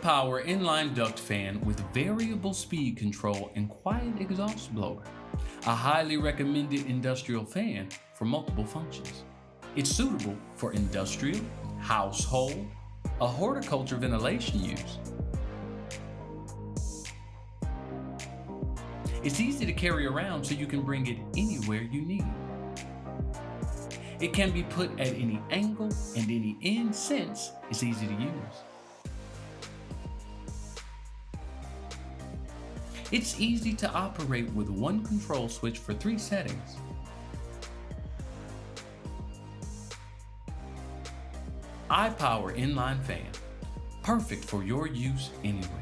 iPower Inline Duct Fan with variable speed control and quiet exhaust blower. A highly recommended industrial fan for multiple functions. It's suitable for industrial, household, a horticulture ventilation use. It's easy to carry around so you can bring it anywhere you need. It can be put at any angle and any end since it's easy to use. It's easy to operate with one control switch for 3 settings. iPower Inline Fan, perfect for your use anywhere.